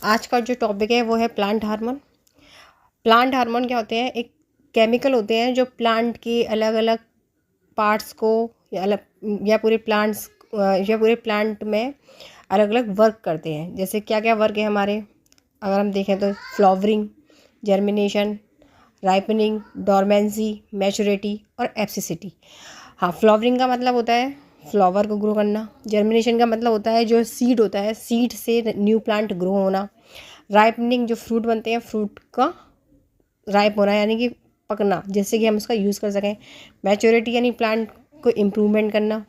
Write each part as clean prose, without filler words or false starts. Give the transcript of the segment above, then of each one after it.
आज का जो टॉपिक है वो है प्लांट हार्मोन। प्लांट हार्मोन क्या होते हैं? एक केमिकल होते हैं जो प्लांट की अलग अलग पार्ट्स को या पूरे प्लांट में अलग अलग वर्क करते हैं। जैसे क्या क्या वर्क है हमारे, अगर हम देखें तो flowering, germination, ripening, dormancy, maturity और एब्सिसिटी। हाँ, फ्लावरिंग का मतलब होता है फ्लावर को ग्रो करना। जर्मिनेशन का मतलब होता है जो सीड होता है, सीड से न्यू प्लांट ग्रो होना। राइपनिंग, जो फ्रूट बनते हैं, फ्रूट का राइप होना यानी कि पकना, जिससे कि हम उसका यूज़ कर सकें। मैच्योरिटी यानी प्लांट को इम्प्रूवमेंट करना।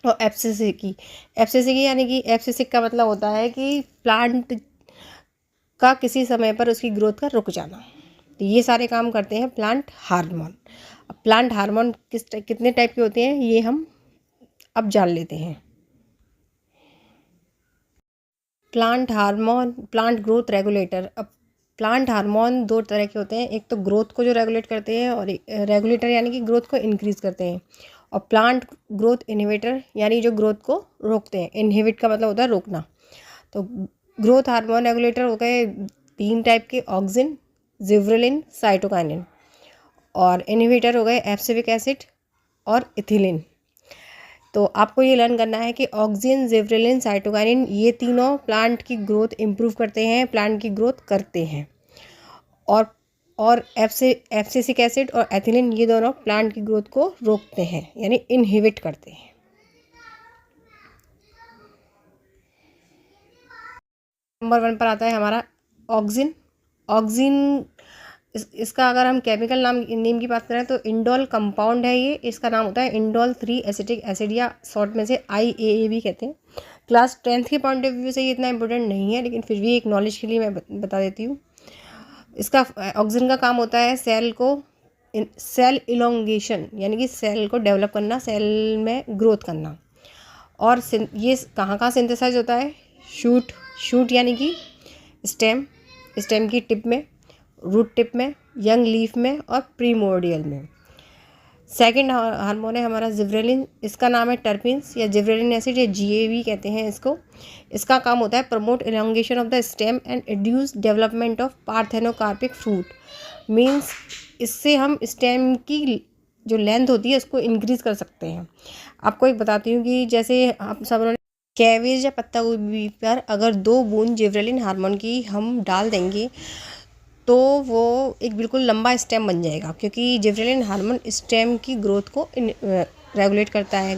और एब्सिसिकी यानी कि एब्सिसिक का मतलब होता है कि प्लांट का किसी समय पर उसकी ग्रोथ का रुक जाना। तो ये सारे काम करते हैं प्लांट हार्मोन। अब प्लांट हार्मोन कितने टाइप के होते हैं ये हम अब जान लेते हैं। Plant hormone, plant growth regulator. अब प्लांट हार्मोन दो तरह के होते हैं, एक तो ग्रोथ को जो रेगुलेट करते हैं और रेगुलेटर यानी कि ग्रोथ को इंक्रीज करते हैं, और प्लांट ग्रोथ इनहिबिटर यानी जो ग्रोथ को रोकते हैं। इनहिबिट का मतलब होता है रोकना। तो ग्रोथ हार्मोन रेगुलेटर हो गए 3 टाइप के, ऑक्सिन, जिब्रेलिन, साइटोकाइनिन। और इनहिबिटर हो गए एब्सिविक एसिड और इथिलीन। तो आपको ये लर्न करना है कि ऑक्सिन, जिब्रेलिन, साइटोकाइनिन ये तीनों प्लांट की ग्रोथ इम्प्रूव करते हैं, प्लांट की ग्रोथ करते हैं। और एब्सिसिक एसिड और एथिलीन ये दोनों प्लांट की ग्रोथ को रोकते हैं यानी इनहिबिट करते हैं। नंबर 1 पर आता है हमारा ऑक्सिन। ऑक्सिन इसका अगर हम केमिकल नेम की बात करें तो इंडोल कंपाउंड है ये। इसका नाम होता है इंडोल 3 एसिटिक एसिड, या शॉर्ट में से IAA भी कहते हैं। क्लास 10th के पॉइंट ऑफ व्यू से ये इतना इंपॉर्टेंट नहीं है, लेकिन फिर भी एक नॉलेज के लिए मैं बता देती हूँ। इसका ऑक्सिन का काम होता है सेल इलोंगेशन यानी कि सेल को डेवलप करना, सेल में ग्रोथ करना। और ये कहाँ सिंथेसाइज होता है? शूट यानी कि स्टेम की टिप में, रूट टिप में, यंग लीफ में और प्रीमोर्डियल में। सेकंड हार्मोन है हमारा जिब्रेलिन। इसका नाम है टर्पिन्स या जिब्रेलिन एसिड या GAB कहते हैं इसको। इसका काम होता है promote elongation of the stem and reduce development of parthenocarpic fruit. Means इससे हम स्टेम की जो लेंथ होती है उसको इंक्रीज कर सकते हैं। आपको एक बताती हूँ कि जैसे आप सब कैबेज या पत्ता गोभी पर अगर 2 बूंद जिब्रेलिन हार्मोन की हम डाल देंगे तो वो एक बिल्कुल लंबा स्टेम बन जाएगा, क्योंकि जिब्रेलिन हार्मोन स्टेम की ग्रोथ को रेगुलेट करता है।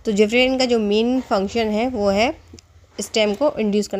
तो जिब्रेलिन का जो मेन फंक्शन है वो है स्टेम को इंड्यूस करना,